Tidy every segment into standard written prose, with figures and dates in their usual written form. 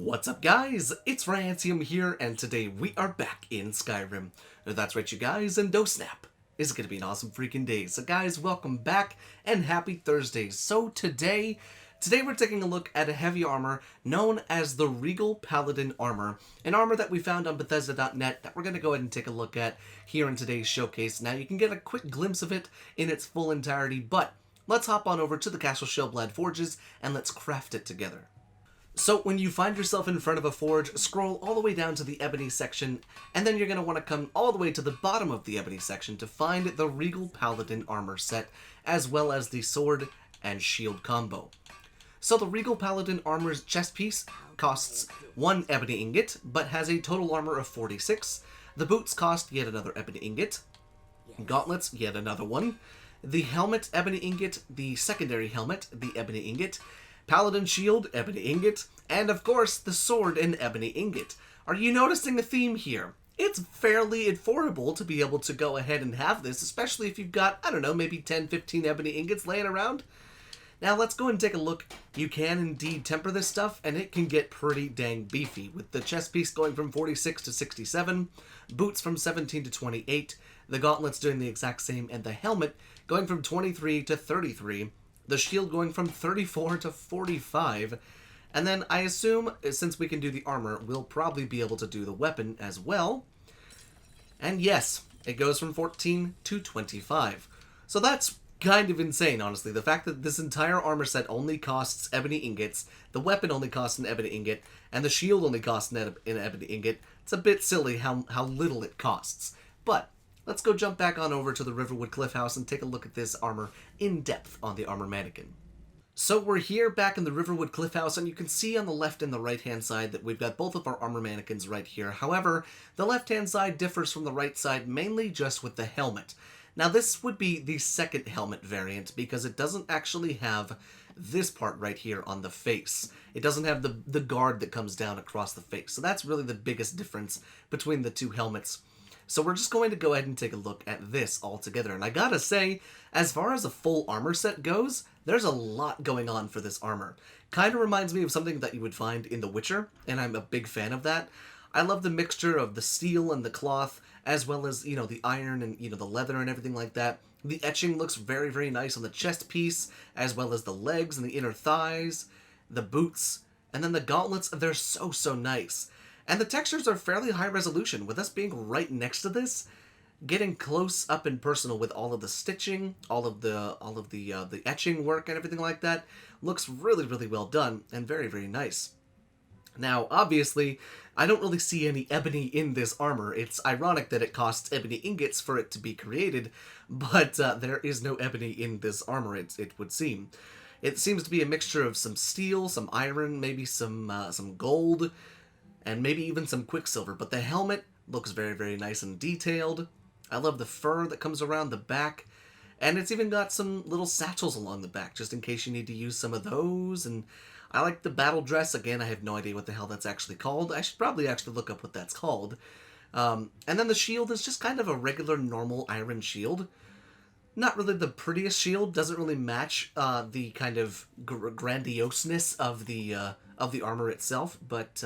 What's up, guys? It's Rantium here, and today we are back in Skyrim. That's right, you guys, and snap. It's gonna be an awesome freaking day. So guys, welcome back, and happy Thursday. So today we're taking a look at a heavy armor known as the Regal Paladin armor. An armor that we found on Bethesda.net that we're gonna go ahead and take a look at here in today's showcase. Now, you can get a quick glimpse of it in its full entirety, but let's hop on over to the Castle Shellblade Forges, and let's craft it together. So when you find yourself in front of a forge, scroll all the way down to the ebony section, and then you're going to want to come all the way to the bottom of the ebony section to find the Regal Paladin armor set, as well as the sword and shield combo. So the Regal Paladin armor's chest piece costs 1 ebony ingot, but has a total armor of 46. The boots cost yet another ebony ingot. Gauntlets, yet another one. The helmet, ebony ingot. The secondary helmet, the ebony ingot. Paladin shield, ebony ingot, and of course the sword, an ebony ingot. Are you noticing a theme here? It's fairly affordable to be able to go ahead and have this, especially if you've got, I don't know, maybe 10, 15 ebony ingots laying around. Now let's go and take a look. You can indeed temper this stuff, and it can get pretty dang beefy, with the chest piece going from 46 to 67, boots from 17 to 28, the gauntlets doing the exact same, and the helmet going from 23 to 33, the shield going from 34 to 45, and then I assume, since we can do the armor, we'll probably be able to do the weapon as well. And yes, it goes from 14 to 25. So that's kind of insane, honestly. The fact that this entire armor set only costs ebony ingots, the weapon only costs an ebony ingot, and the shield only costs an ebony ingot, it's a bit silly how little it costs. But let's go jump back on over to the Riverwood Cliff House and take a look at this armor in depth on the armor mannequin. So we're here back in the Riverwood Cliff House, and you can see on the left and the right hand side that we've got both of our armor mannequins right here. However, the left hand side differs from the right side mainly just with the helmet. Now this would be the second helmet variant because it doesn't actually have this part right here on the face. It doesn't have the guard that comes down across the face. So that's really the biggest difference between the two helmets. So we're just going to go ahead and take a look at this all together. And I gotta say, as far as a full armor set goes, there's a lot going on for this armor. Kind of reminds me of something that you would find in The Witcher, and I'm a big fan of that. I love the mixture of the steel and the cloth, as well as, the iron and, the leather and everything like that. The etching looks very, very nice on the chest piece, as well as the legs and the inner thighs, the boots, and then the gauntlets, they're so, so nice. And the textures are fairly high resolution, with us being right next to this, getting close up and personal with all of the stitching, all of the etching work and everything like that. Looks really, really well done and very, very nice. Now, obviously, I don't really see any ebony in this armor. It's ironic that it costs ebony ingots for it to be created, but there is no ebony in this armor, it would seem. It seems to be a mixture of some steel, some iron, maybe some gold, and maybe even some quicksilver, but the helmet looks very, very nice and detailed. I love the fur that comes around the back, and it's even got some little satchels along the back, just in case you need to use some of those, and I like the battle dress. Again, I have no idea what the hell that's actually called. I should probably actually look up what that's called. And then the shield is just kind of a regular, normal iron shield. Not really the prettiest shield, doesn't really match the kind of grandioseness of the armor itself, but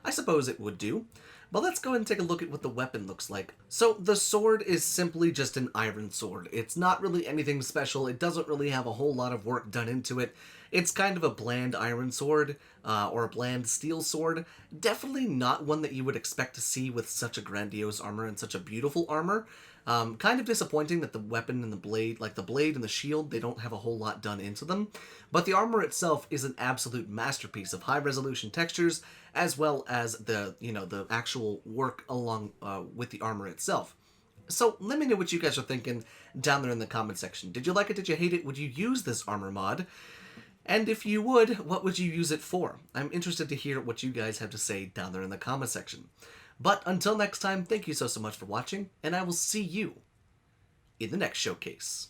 I suppose it would do. But let's go ahead and take a look at what the weapon looks like. So the sword is simply just an iron sword. It's not really anything special. It doesn't really have a whole lot of work done into it. It's kind of a bland iron sword, or a bland steel sword. Definitely not one that you would expect to see with such a grandiose armor and such a beautiful armor. Kind of disappointing that the weapon and the blade, like the blade and the shield, they don't have a whole lot done into them. But the armor itself is an absolute masterpiece of high-resolution textures, as well as the actual work along with the armor itself. So let me know what you guys are thinking down there in the comment section. Did you like it? Did you hate it? Would you use this armor mod? And if you would, what would you use it for? I'm interested to hear what you guys have to say down there in the comment section. But until next time, thank you so much for watching, and I will see you in the next showcase.